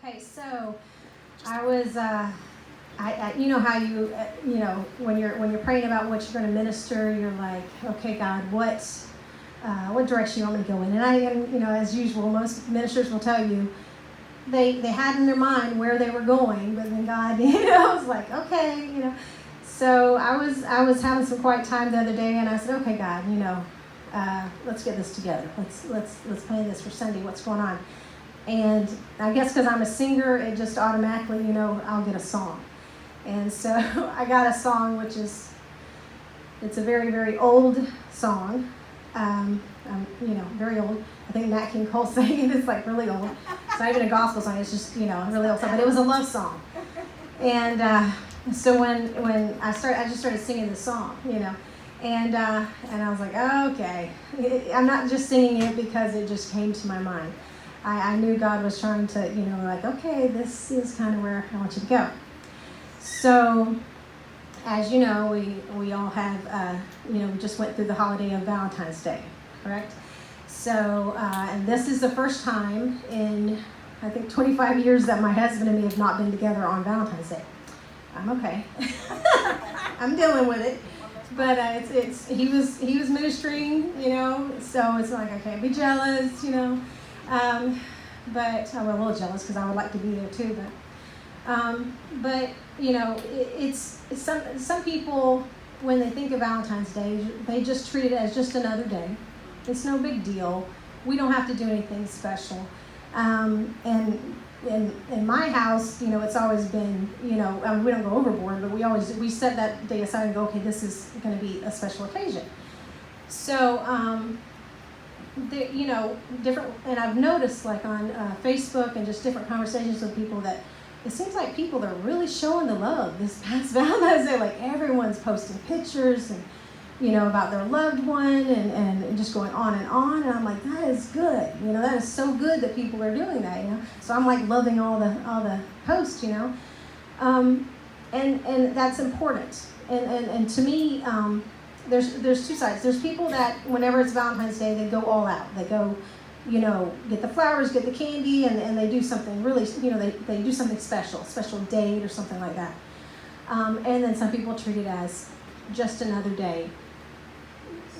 Okay, so I was, you know how when you're praying about what you're going to minister, you're like, okay, God, what direction you want me to go in? And as usual, most ministers will tell you they had in their mind where they were going, but then God, was like, okay, So I was having some quiet time the other day, and I said, okay, God, let's get this together. Let's plan this for Sunday. What's going on? And I guess because I'm a singer, it just automatically, I'll get a song. And so I got a song, it's a very, very old song. Very old. I think Nat King Cole sang it. It's like really old. It's not even a gospel song. It's just, a really old song. But it was a love song. And so when I just started singing the song, And I was like, oh, okay. I'm not just singing it because it just came to my mind. I knew God was trying to, okay, this is kind of where I want you to go. So, as you know, we all have, we just went through the holiday of Valentine's Day, correct? So, and this is the first time in, I think, 25 years that my husband and me have not been together on Valentine's Day. I'm okay. I'm dealing with it. But he was ministering, so it's like I can't be jealous, but I'm a little jealous because I would like to be there too. But it's some people, when they think of Valentine's Day, they just treat it as just another day. It's no big deal. We don't have to do anything special. And in my house, it's always been, we don't go overboard, but we set that day aside and go, okay, this is going to be a special occasion. So, different, and I've noticed like on Facebook and just different conversations with people that it seems like people are really showing the love this past Valentine's Day. Like everyone's posting pictures and, about their loved one and just going on. And I'm like, that is good. That is so good that people are doing that, So I'm like loving all the posts, and that's important. And to me, there's two sides. There's people that whenever it's Valentine's Day, they go all out. They go, get the flowers, get the candy, and they do something really, they do something special date or something like that. And then some people treat it as just another day.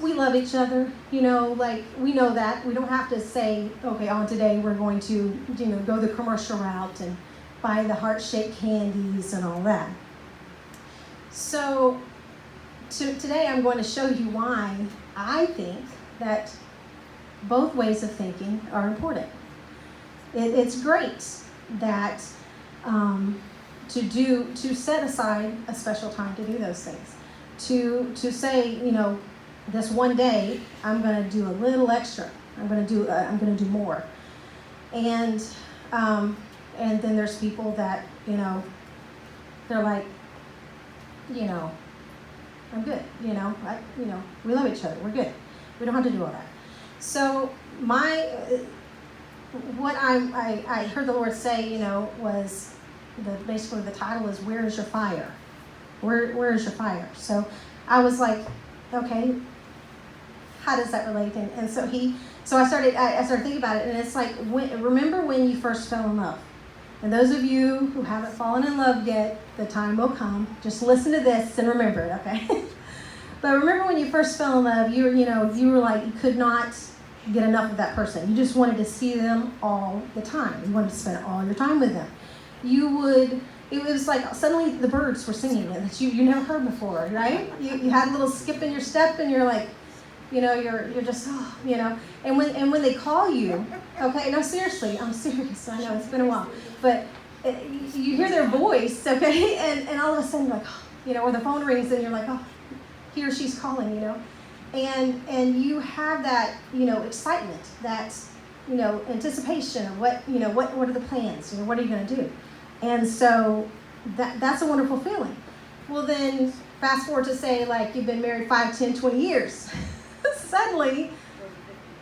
We love each other, we know that. We don't have to say, okay, on today we're going to, go the commercial route and buy the heart-shaped candies and all that. So today I'm going to show you why I think that both ways of thinking are important. It's great that to set aside a special time to do those things. To say, this one day I'm going to do a little extra. I'm going to do more. And then there's people that they're like, I'm good. We love each other. We're good. We don't have to do all that. So what I heard the Lord say, was basically the title is "Where is your fire? Where is your fire?" So I was like, okay, how does that relate? And so I started thinking about it, and it's like, remember when you first fell in love? And those of you who haven't fallen in love yet, the time will come. Just listen to this and remember it, okay? But remember when you first fell in love, you were like, you could not get enough of that person. You just wanted to see them all the time. You wanted to spend all your time with them. It was like suddenly the birds were singing that you never heard before, right? You had a little skip in your step, and you're like, you're just, and when they call you, okay, no, seriously, I'm serious. I know it's been a while, but you hear their voice, okay, and all of a sudden, like, or the phone rings, and you're like, oh, he or she's calling, and you have that, excitement, that, anticipation of what are the plans, what are you going to do? And so that's a wonderful feeling. Well, then fast forward to say, like, you've been married 5, 10, 20 years. Suddenly,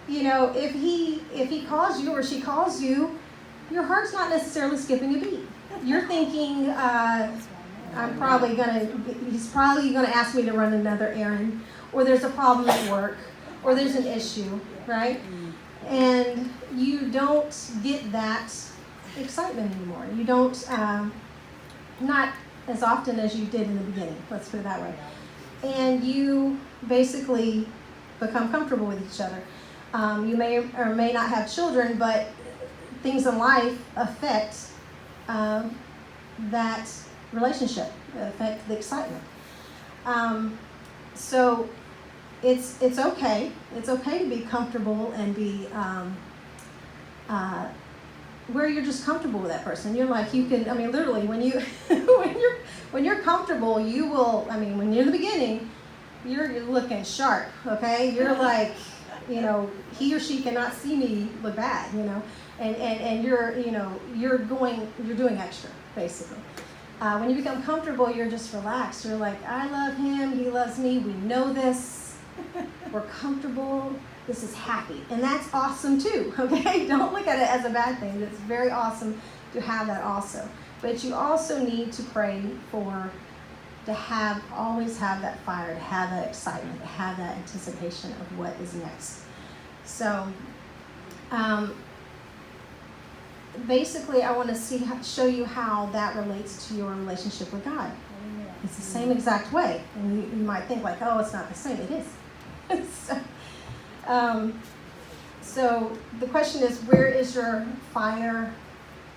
if he calls you or she calls you, your heart's not necessarily skipping a beat. You're thinking, he's probably gonna ask me to run another errand, or there's a problem at work, or there's an issue, right? And you don't get that excitement anymore. You don't, not as often as you did in the beginning, let's put it that way. And you basically become comfortable with each other. You may or may not have children, but things in life affect that relationship, affect the excitement. So it's okay. It's okay to be comfortable and be where you're just comfortable with that person. You're like, you can, I mean, literally, when you when you're comfortable, you will. I mean, when you're in the beginning, you're looking sharp. Okay, you're like, he or she cannot see me look bad. And you're you're doing extra basically. When you become comfortable, you're just relaxed. You're like, I love him, he loves me, we know this, we're comfortable, this is happy. And that's awesome too, okay? Don't look at it as a bad thing. It's very awesome to have that also. But you also need to pray always have that fire, to have that excitement, to have that anticipation of what is next. So, basically, I want to show you how that relates to your relationship with God. Amen. It's the same exact way. And you might think like, oh, it's not the same. It is. So the question is, where is your fire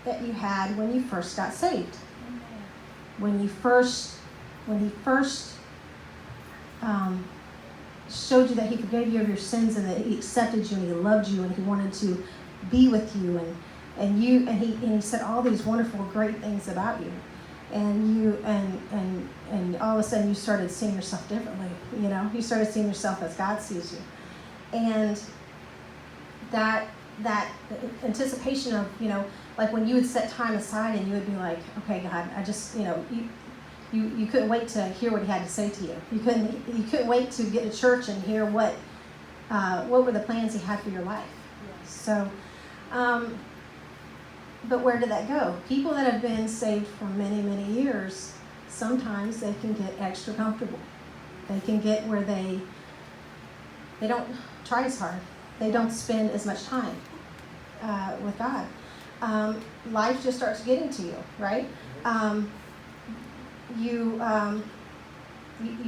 that you had when you first got saved? Amen. When he first showed you that he forgave you of your sins and that he accepted you and he loved you and he wanted to be with you and he said all these wonderful, great things about you, and all of a sudden you started seeing yourself differently. You started seeing yourself as God sees you, and that anticipation of like when you would set time aside and you would be like, okay, God, I just you couldn't wait to hear what he had to say to you. You couldn't wait to get to church and hear what were the plans he had for your life. Yes. So. But where did that go? People that have been saved for many, many years, sometimes they can get extra comfortable. They can get where they don't try as hard. They don't spend as much time with God. Life just starts getting to you, right? You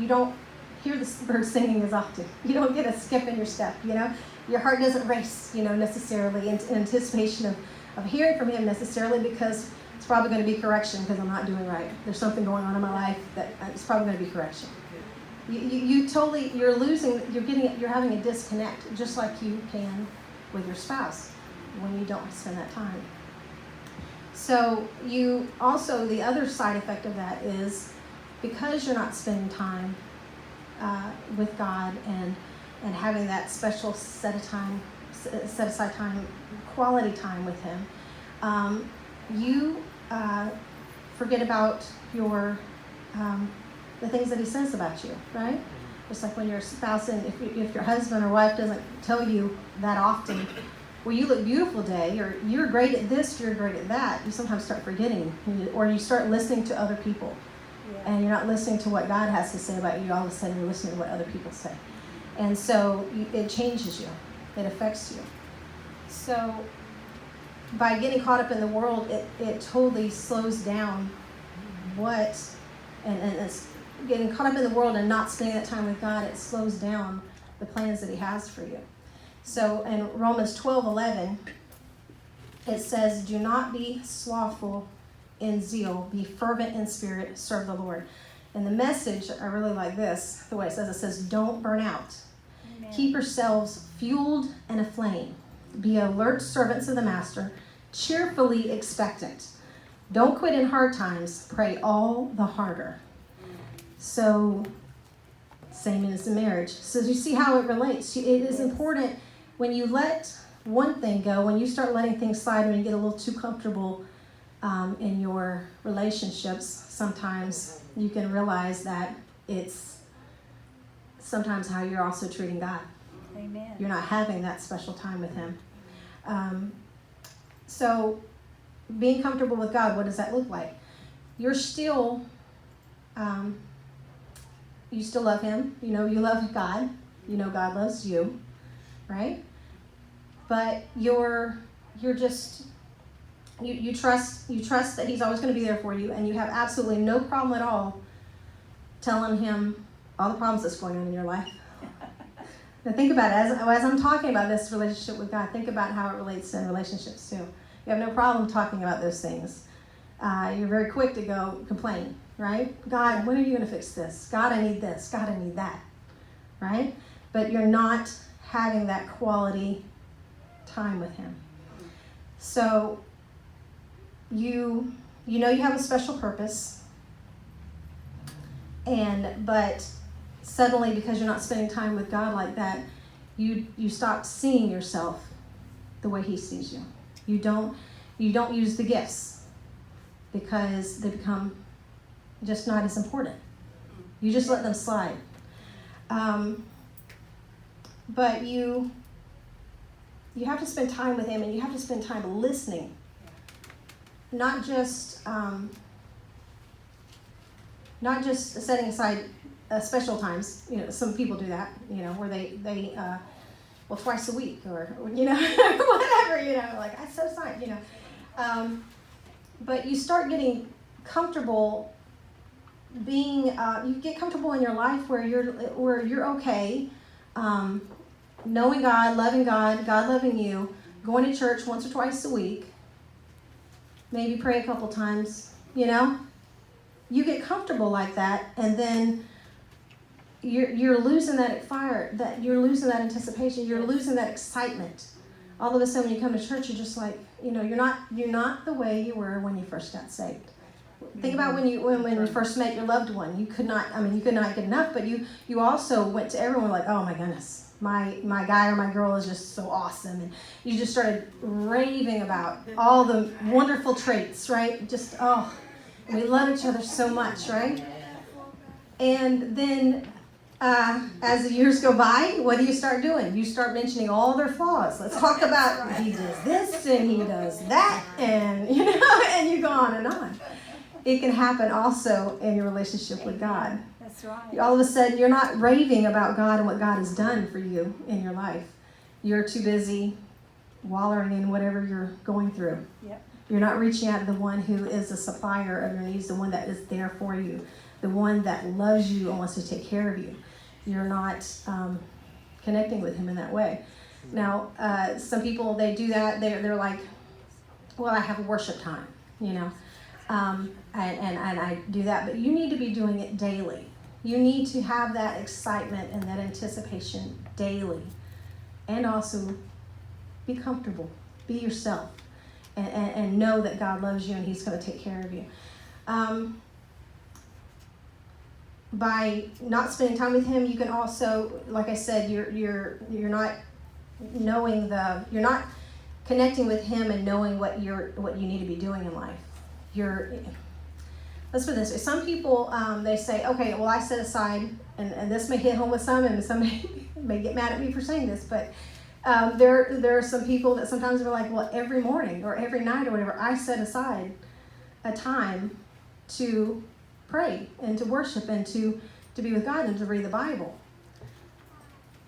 don't hear the birds singing as often. You don't get a skip in your step, Your heart doesn't race, necessarily in anticipation of hearing from him necessarily, because it's probably going to be correction because I'm not doing right. There's something going on in my life that it's probably going to be correction. You're having a disconnect, just like you can with your spouse when you don't spend that time. So the other side effect of that is, because you're not spending time with God and having that special set aside time, quality time with him, you forget about the things that he says about you, right? Just like when your spouse, and if your husband or wife doesn't tell you that often, well, you look beautiful today, or you're great at this, you're great at that, you sometimes start forgetting, or you start listening to other people, and you're not listening to what God has to say about you. All of a sudden you're listening to what other people say. And so it changes you. It affects you. So by getting caught up in the world, it totally slows down and it's getting caught up in the world and not spending that time with God, it slows down the plans that he has for you. So in Romans 12:11, it says, do not be slothful in zeal, be fervent in spirit, serve the Lord. And the Message, I really like this, the way it says, don't burn out. Amen. Keep yourselves fueled and aflame. Be alert servants of the Master, cheerfully expectant. Don't quit in hard times, pray all the harder. So, same as the marriage. So you see how it relates. It is important when you let one thing go, when you start letting things slide and you get a little too comfortable in your relationships, sometimes you can realize that it's sometimes how you're also treating God. Amen. You're not having that special time with him. So being comfortable with God, what does that look like? You're still, you still love him. You love God. God loves you, right? But you're just You trust that he's always going to be there for you, and you have absolutely no problem at all telling him all the problems that's going on in your life. Now think about it, as I'm talking about this relationship with God, think about how it relates in relationships too. You have no problem talking about those things. You're very quick to go complain, right? God, when are you going to fix this? God, I need this. God, I need that, right? But you're not having that quality time with him. So you know you have a special purpose, but suddenly, because you're not spending time with God like that, you stop seeing yourself the way he sees you. You don't use the gifts because they become just not as important. You just let them slide. But you have to spend time with him, and you have to spend time listening. Not just setting aside special times. You know, some people do that. You know, where they twice a week or whatever. You know, like I set aside. You know, but you start getting comfortable being. You get comfortable in your life where you're okay. Knowing God, God loving you, going to church once or twice a week. Maybe pray a couple times, you know? You get comfortable like that, and then you're losing that fire, you're losing that anticipation, you're losing that excitement. All of a sudden when you come to church, you're just like, you know, you're not the way you were when you first got saved. Think about when you first met your loved one. You could not get enough, but you also went to everyone like, oh my goodness. My guy or my girl is just so awesome, and you just started raving about all the wonderful traits, right? Just we love each other so much, right? And then as the years go by, what do you start doing? You start mentioning all their flaws. Let's talk about he does this and he does that, and and you go on and on. It can happen also in your relationship with God. That's right. All of a sudden, you're not raving about God and what God has done for you in your life. You're too busy wallowing in whatever you're going through. Yep. You're not reaching out to the one who is the supplier of your needs, the one that is there for you, the one that loves you and wants to take care of you. You're not connecting with him in that way. Now, some people, they do that. They're like, well, I have a worship time, you know. And I do that, but you need to be doing it daily. You need to have that excitement and that anticipation daily. And also be comfortable, be yourself, and know that God loves you and he's going to take care of you. By not spending time with him, you can also, like I said, you're not knowing you're not connecting with him and knowing what you need to be doing in life. Let's put it this way. Some people, they say, okay, well, I set aside, and this may hit home with some, and some may get mad at me for saying this, but there are some people that sometimes are like, well, every morning or every night or whatever, I set aside a time to pray and to worship and to be with God and to read the Bible.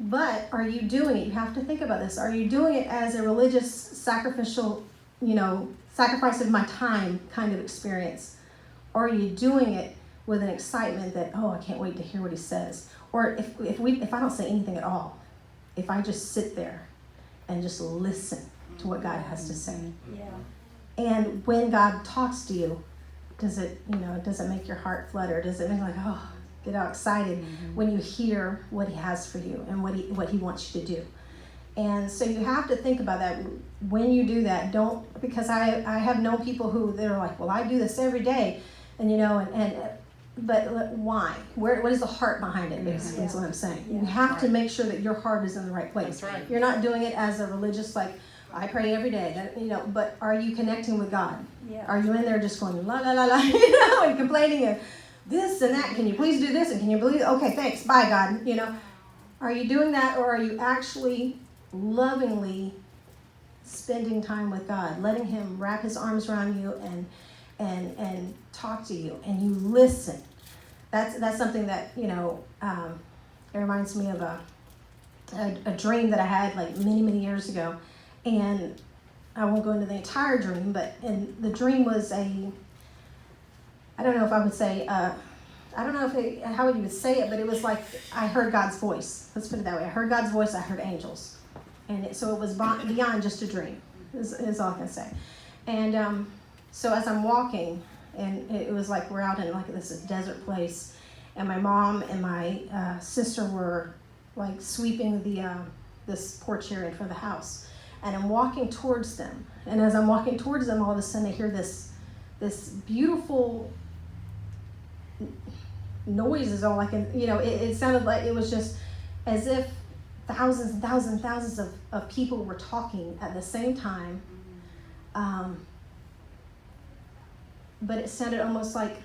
But are you doing it? You have to think about this. Are you doing it as a religious, sacrificial, sacrifice of my time kind of experience? Or are you doing it with an excitement that, I can't wait to hear what he says? Or if I don't say anything at all, if I just sit there and just listen to what God has to say. Yeah. And when God talks to you, does it make your heart flutter? Does it make get all excited when you hear what he has for you and what he wants you to do? And so you have to think about that when you do that. Because I have known people who they're like, well, I do this every day, but why? What is the heart behind it? Basically, is what I'm saying. You have to make sure that your heart is in the right place. That's right. You're not doing it as a religious, like I pray every day. But are you connecting with God? Yeah. Are you in there just going la la la la, and complaining and this and that? Can you please do this? And can you believe? Okay, thanks. Bye, God. Are you doing that, or are you actually lovingly spending time with God, letting him wrap his arms around you and talk to you, and you listen? That's something that it reminds me of a dream that I had like many years ago, and I won't go into the entire dream, but the dream was I don't know if I would say, I don't know how you would say it, but it was like I heard God's voice. Let's put it that way. I heard God's voice. I heard angels. And so it was beyond just a dream, is all I can say. And so as I'm walking, and it was like we're out in like this desert place, and my mom and my sister were like sweeping this porch area in front of the house. And I'm walking towards them. And as I'm walking towards them, all of a sudden I hear this beautiful noise is all I can, it sounded like it was just as if thousands and thousands and thousands of people were talking at the same time. But it sounded almost like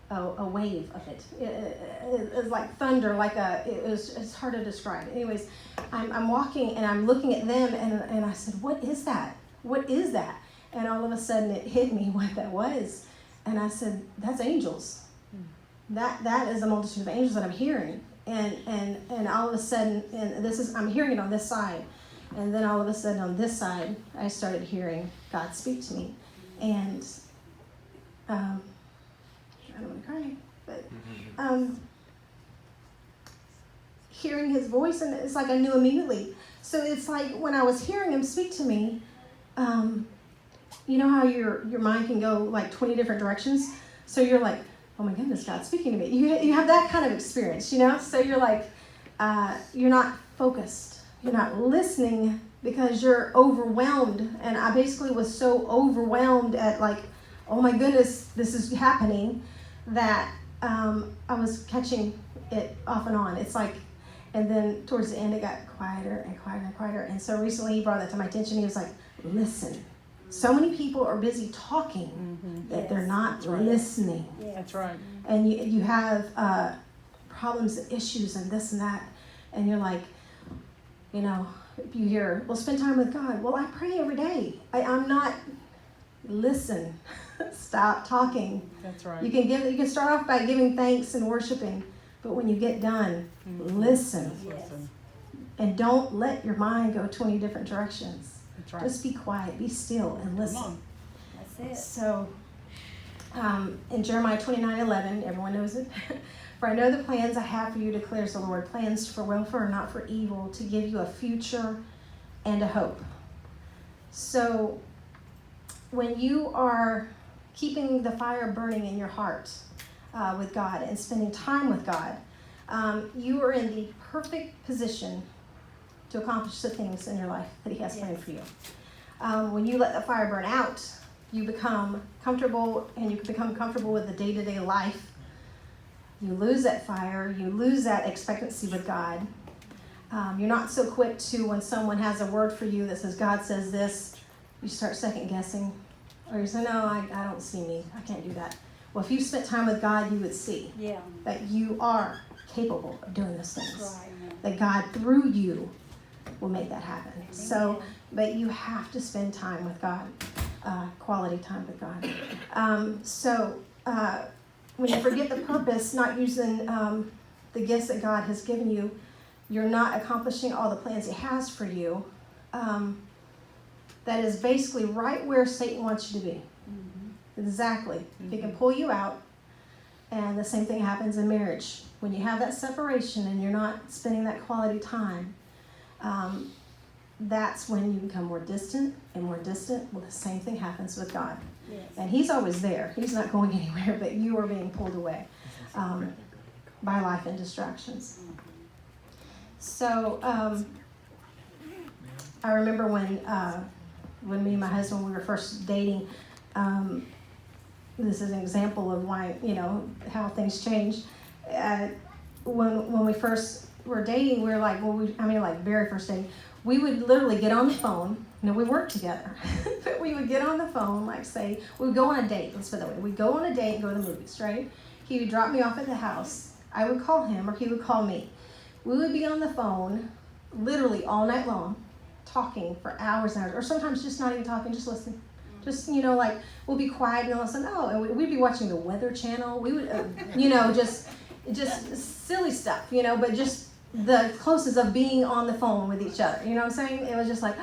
a wave of it. It was like thunder, it's hard to describe. Anyways, I'm walking and I'm looking at them and I said, what is that? What is that? And all of a sudden it hit me what that was. And I said, that's angels. That is a multitude of angels that I'm hearing. And all of a sudden, I'm hearing it on this side. And then all of a sudden on this side, I started hearing God speak to me. And I don't want to cry, but hearing his voice, and it's like I knew immediately. So it's like when I was hearing him speak to me, you know how your mind can go like 20 different directions? So you're like, oh my goodness, God's speaking to me. You have that kind of experience, So you're like, you're not focused. You're not listening because you're overwhelmed. And I basically was so overwhelmed at like, oh my goodness, this is happening, that I was catching it off and on. It's like, and then towards the end it got quieter and quieter and quieter. And so recently he brought that to my attention. He was like, listen. So many people are busy talking that they're not listening. Yes. That's right. And you have problems and issues and this and that. And you're like, if you hear, well, spend time with God. Well, I pray every day. I'm not, listen. Stop talking. That's right. You can start off by giving thanks and worshiping, but when you get done, listen. Yes. And don't let your mind go 20 different directions. That's right. Just be quiet, be still, and listen. That's it. So, in Jeremiah 29:11, everyone knows it. For I know the plans I have for you, declares the Lord, plans for welfare, not for evil, to give you a future and a hope. So, when you are keeping the fire burning in your heart with God and spending time with God, you are in the perfect position to accomplish the things in your life that he has planned for you. When you let the fire burn out, you become comfortable, and you can become comfortable with the day-to-day life. You lose that fire. You lose that expectancy with God. You're not so quick to, when someone has a word for you that says, God says this, you start second guessing. Or you say, no, I don't see me. I can't do that. Well, if you spent time with God, you would see that you are capable of doing those things. Right. That God, through you, will make that happen. Amen. So, but you have to spend time with God, quality time with God. When you forget the purpose, not using the gifts that God has given you, you're not accomplishing all the plans he has for you. That is basically right where Satan wants you to be. Exactly. He can pull you out. And the same thing happens in marriage. When you have that separation and you're not spending that quality time, that's when you become more distant and more distant. Well, the same thing happens with God. Yes. And he's always there. He's not going anywhere, but you are being pulled away by life and distractions. So I remember when me and my husband, we were first dating, this is an example of why, how things change. When we first were dating, we were like, very first dating, we would literally get on the phone. We worked together, but we would get on the phone, we would go on a date, let's put it that way. We'd go on a date and go to the movies, right? He would drop me off at the house. I would call him, or he would call me. We would be on the phone literally all night long, talking for hours and hours, or sometimes just not even talking, just listening. Just, we'll be quiet and all of a sudden, and we'd be watching the Weather Channel. We would, just silly stuff, but just the closest of being on the phone with each other. You know what I'm saying? It was just like,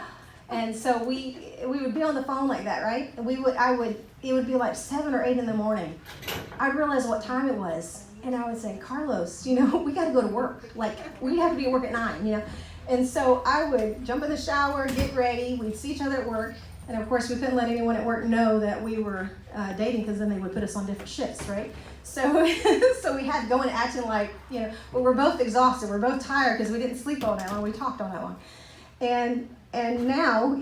And so we would be on the phone like that, right? And it would be like 7 or 8 in the morning. I'd realize what time it was. And I would say, Carlos, we got to go to work. Like, we have to be at work at 9, And so I would jump in the shower, get ready. We'd see each other at work. And of course, we couldn't let anyone at work know that we were dating, because then they would put us on different shifts, right? So, so we had to go in acting like, but we're both exhausted. We're both tired because we didn't sleep all night long. We talked all night long. And now,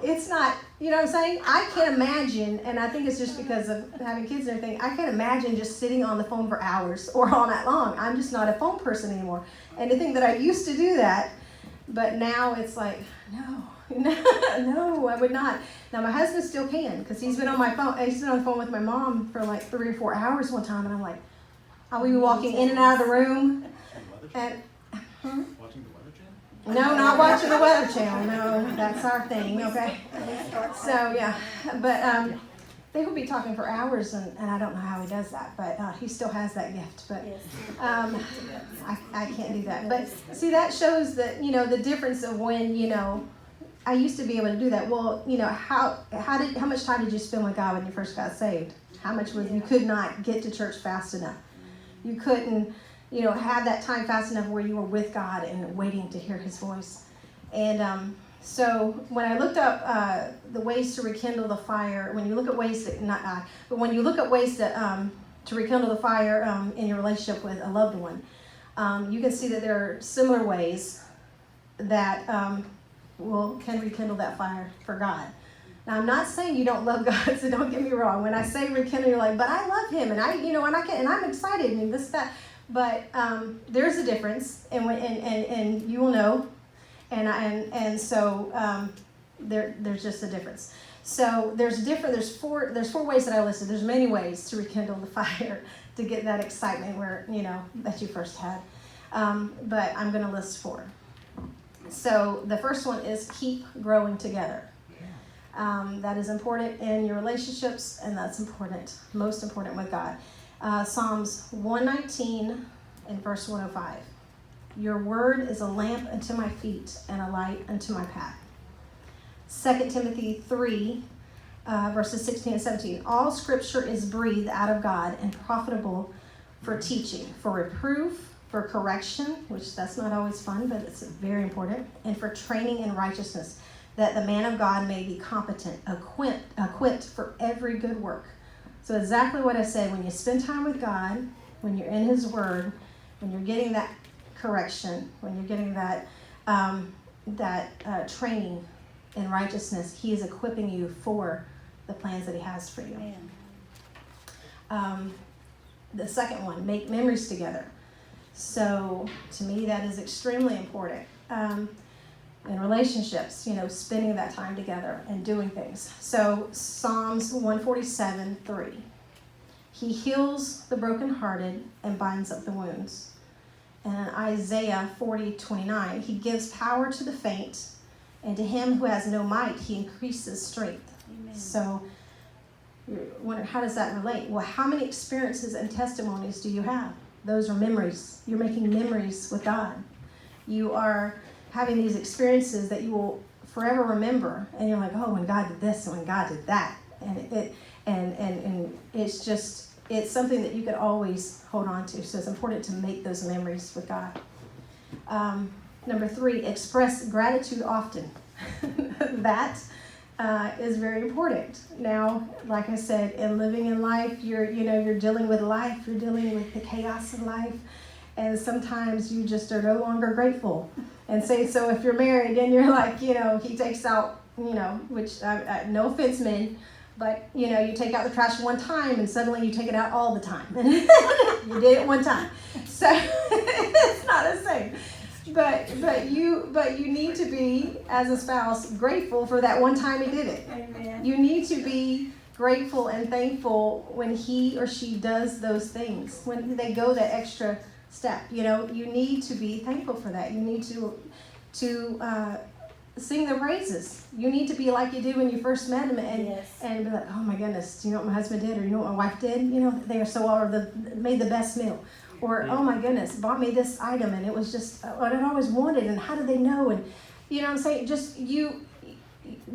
it's not, what I'm saying? I can't imagine, and I think it's just because of having kids and everything, I can't imagine just sitting on the phone for hours or all night long. I'm just not a phone person anymore. And to think that I used to do that, but now it's like, no, I would not. Now, my husband still can, because he's been on my phone. He's been on the phone with my mom for like 3 or 4 hours one time, and I'm like, I'll be walking in and out of the room. And, Watching the Weather Channel? No, not watching the Weather Channel. No, that's our thing, okay? So, yeah. But they would be talking for hours, and I don't know how he does that, but he still has that gift. But I can't do that. But see, that shows that, the difference of when, I used to be able to do that. Well, how much time did you spend with God when you first got saved? How much was you could not get to church fast enough? You couldn't, have that time fast enough where you were with God and waiting to hear His voice. And so when I looked up the ways to rekindle the fire, when you look at ways that when you look at ways that to rekindle the fire in your relationship with a loved one, you can see that there are similar ways that can rekindle that fire for God. Now, I'm not saying you don't love God, so don't get me wrong. When I say rekindle, you're like, but I love Him, and I'm excited, and this, that. But there's a difference, and you will know, and so there's just a difference. So there's four ways that I listed. There's many ways to rekindle the fire, to get that excitement where that you first had. But I'm going to list 4. So the first one is keep growing together. That is important in your relationships, and that's most important with God. Psalms 119 and verse 105. Your word is a lamp unto my feet and a light unto my path. 2 Timothy 3, verses 16 and 17. All scripture is breathed out of God and profitable for teaching, for reproof, for correction, which that's not always fun, but it's very important, and for training in righteousness, that the man of God may be competent, equipped for every good work. So exactly what I said, when you spend time with God, when you're in His Word, when you're getting that correction, when you're getting that training in righteousness, He is equipping you for the plans that He has for you. The second one, make memories together. So to me, that is extremely important. In relationships, spending that time together and doing things. So Psalms 147:3. He heals the brokenhearted and binds up the wounds. And Isaiah 40:29. He gives power to the faint, and to him who has no might, He increases strength. Amen. So you're wondering, how does that relate? Well, how many experiences and testimonies do you have? Those are memories. You're making memories with God. You are having these experiences that you will forever remember, and you're like, oh, when God did this and when God did that, and it's something that you could always hold on to. So it's important to make those memories with God. Number 3, express gratitude often. That is very important. Now, like I said, in living in life, you're dealing with life, you're dealing with the chaos of life, and sometimes you just are no longer grateful. And so if you're married and you're like, he takes out, which, no offense, men, but, you take out the trash one time and suddenly you take it out all the time. You did it one time. So it's not the same. But you need to be, as a spouse, grateful for that one time he did it. Amen. You need to be grateful and thankful when he or she does those things, when they go that extra step. You need to be thankful for that. You need to sing the praises. You need to be like you did when you first met him, and be like, oh my goodness, do you know what my husband did, or you know what my wife did? They are so made the best meal. Or, oh my goodness, bought me this item, and it was just what I'd always wanted, and how did they know? And you know what I'm saying? Just you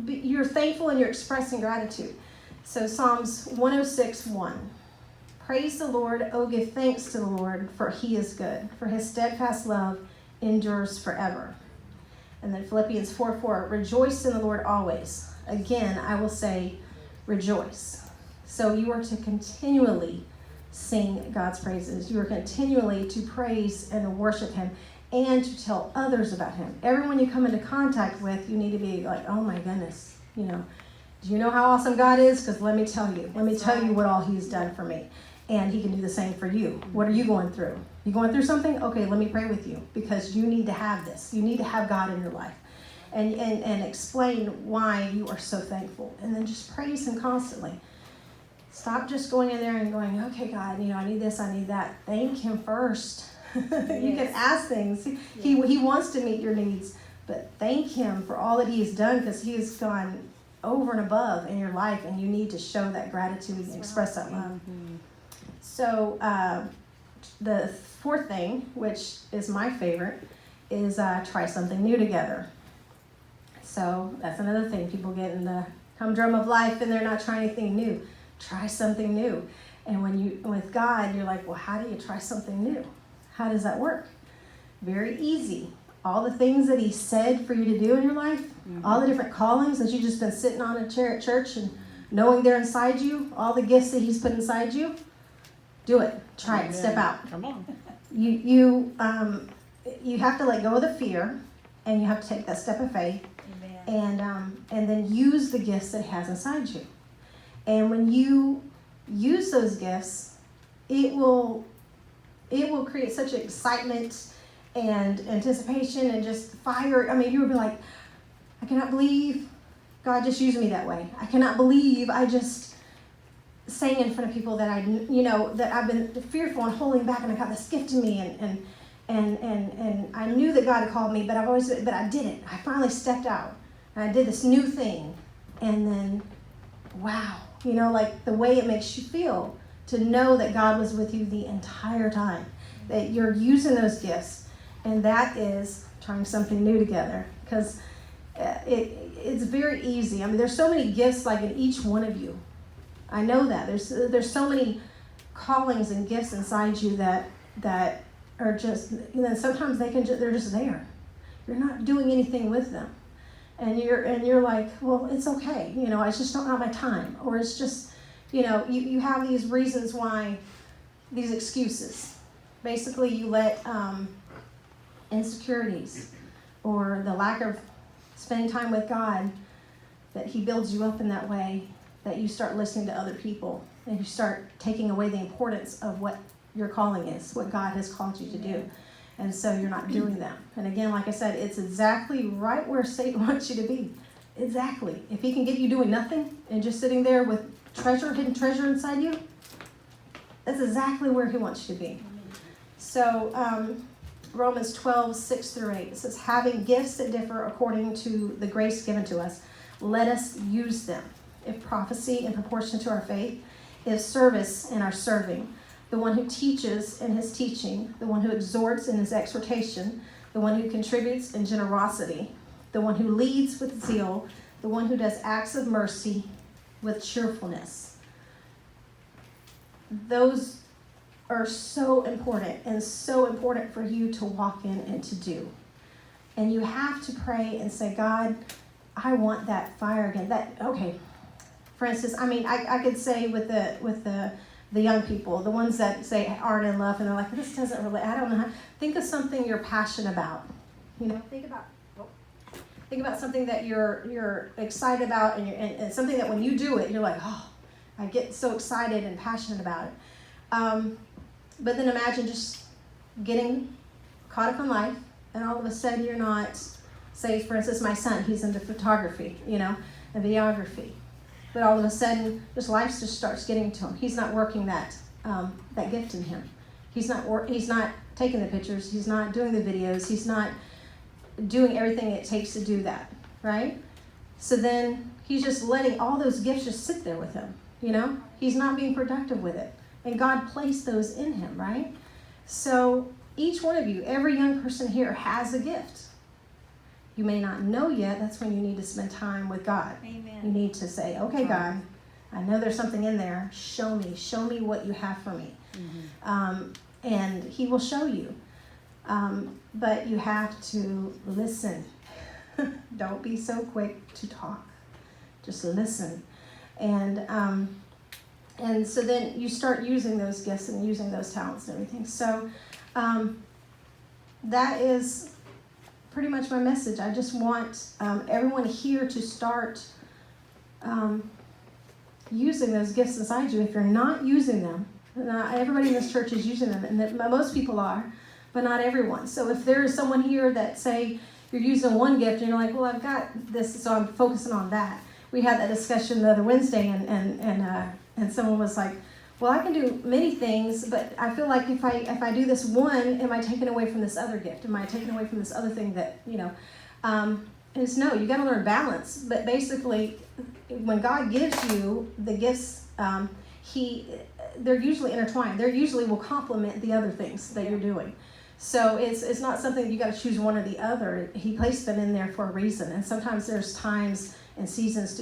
you're thankful and you're expressing gratitude. So Psalms 106:1. Praise the Lord, oh give thanks to the Lord, for he is good, for his steadfast love endures forever. And then Philippians 4:4, rejoice in the Lord always. Again, I will say, rejoice. So you are to continually sing God's praises. You are continually to praise and to worship him and to tell others about him. Everyone you come into contact with, you need to be like, oh my goodness, do you know how awesome God is? Because let me tell you what all he's done for me. And he can do the same for you. What are you going through? You going through something? Okay, let me pray with you, because you need to have this. You need to have God in your life. And explain why you are so thankful. And then just praise him constantly. Stop just going in there and going, okay, God, I need this, I need that. Thank him first. You can ask things. He wants to meet your needs, but thank him for all that he has done, because he has gone over and above in your life, and you need to show that gratitude and express that love. Mm-hmm. So the fourth thing, which is my favorite, is try something new together. So that's another thing. People get in the humdrum of life and they're not trying anything new. Try something new. And with God, you're like, well, how do you try something new? How does that work? Very easy. All the things that he said for you to do in your life, all the different callings that you've just been sitting on a chair at church and knowing they're inside you, all the gifts that he's put inside you, do it. Try it. Step out. Come on. You have to let go of the fear, and you have to take that step of faith. Amen. And then use the gifts that he has inside you. And when you use those gifts, it will create such excitement and anticipation and just fire. I mean, you would be like, I cannot believe God just used me that way. I cannot believe I just sang in front of people that that I've been fearful and holding back, and I got this gift in me, and I knew that God had called me, but I didn't. I finally stepped out and I did this new thing, and then wow, like the way it makes you feel to know that God was with you the entire time, that you're using those gifts, and that is trying something new together, because it's very easy. I mean, there's so many gifts like in each one of you. I know that there's so many callings and gifts inside you that are just, sometimes they're just there. You're not doing anything with them, and you're like, well, it's okay. I just don't have my time, or it's just, you have these reasons why, these excuses. Basically, you let insecurities or the lack of spending time with God, that he builds you up in that way, that you start listening to other people, and you start taking away the importance of what your calling is, what God has called you to do. And so you're not doing them. And again, like I said, it's exactly right where Satan wants you to be. Exactly. If he can get you doing nothing and just sitting there with hidden treasure inside you, that's exactly where he wants you to be. So Romans 12:6-8, it says, having gifts that differ according to the grace given to us, let us use them. If prophecy in proportion to our faith, if service in our serving, the one who teaches in his teaching, the one who exhorts in his exhortation, the one who contributes in generosity, the one who leads with zeal, the one who does acts of mercy with cheerfulness. Those are so important, and so important for you to walk in and to do. And you have to pray and say, God, I want that fire again. For instance, I could say with the young people, the ones that say aren't in love, and they're like, this doesn't really, I don't know how. Think of something you're passionate about. Think about something that you're excited about, and something that when you do it, you're like, oh, I get so excited and passionate about it. But then imagine just getting caught up in life, and all of a sudden you're not, say, for instance, my son, he's into photography, and videography. But all of a sudden, just life just starts getting to him. He's not working that gift in him. He's not taking the pictures. He's not doing the videos. He's not doing everything it takes to do that, right? So then he's just letting all those gifts just sit there with him, He's not being productive with it. And God placed those in him, right? So each one of you, every young person here has a gift. you may not know yet, that's when you need to spend time with God. Amen. You need to say, okay, God, I know there's something in there. Show me what you have for me. And he will show you. But you have to listen. Don't be so quick to talk. Just listen. And so then you start using those gifts and using those talents and everything. So that is pretty much my message. I just want everyone here to start using those gifts inside you. If you're not using them, everybody in this church is using them, and most people are, but not everyone. So if there is someone here that, say, you're using one gift and you're like, well, I've got this, so I'm focusing on that. We had that discussion the other Wednesday, and someone was like, well, I can do many things, but I feel like if I do this one, am I taking away from this other gift? Am I taking away from this other thing that, and it's no, you got to learn balance. But basically, when God gives you the gifts, they're usually intertwined. They usually will complement the other things that you're doing. So it's not something you got to choose one or the other. He placed them in there for a reason. And sometimes there's times and seasons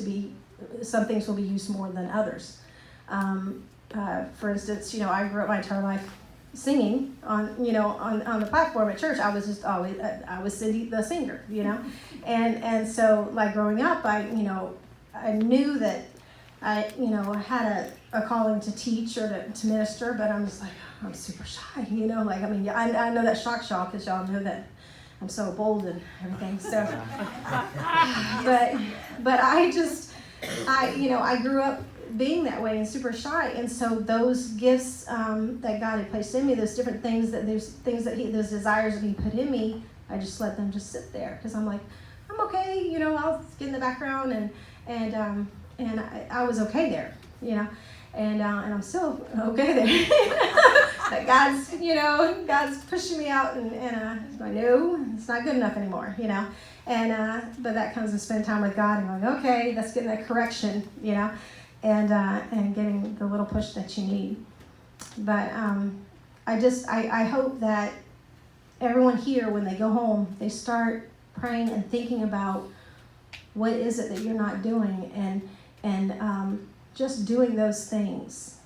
some things will be used more than others. For instance, I grew up my entire life singing on the platform at church. I was just always, I was Cindy the singer, and so like growing up, I knew that I had a calling to teach or to minister, but I'm just like, I'm super shy, I know that shock because y'all know that I'm so bold and everything. So, but I grew up being that way and super shy, and so those gifts that God had placed in me, those different things those desires that He put in me, I just let them just sit there because I'm like, I'm okay, I'll get in the background, and I was okay there, and I'm still okay there. But God's pushing me out, and I know it's not good enough anymore, and but that comes with spending time with God and going, okay, that's getting that correction, and getting the little push that you need. But I hope that everyone here, when they go home, they start praying and thinking about what is it that you're not doing, and just doing those things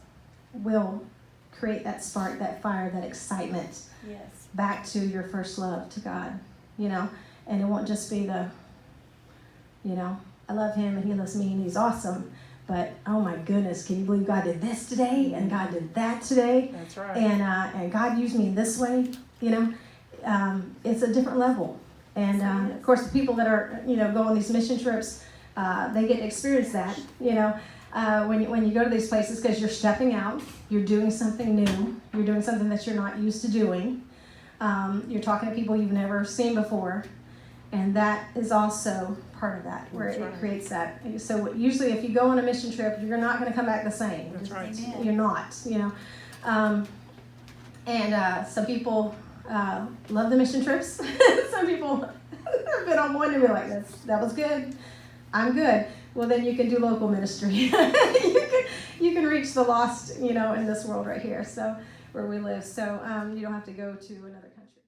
will create that spark, that fire, that excitement back to your first love, to God, and it won't just be the, I love Him and He loves me and He's awesome. But oh my goodness, can you believe God did this today and God did that today? That's right. And God used me in this way. It's a different level. And of course, the people that are go on these mission trips, they get to experience that. When you go to these places, because you're stepping out, you're doing something new, you're doing something that you're not used to doing. You're talking to people you've never seen before. And that is also part of that, where it creates that. So usually if you go on a mission trip, you're not going to come back the same. That's right. You're not, And some people love the mission trips. Some people have been on one and be like, that was good. I'm good. Well, then you can do local ministry. you can reach the lost, in this world right here, so where we live. So you don't have to go to another country.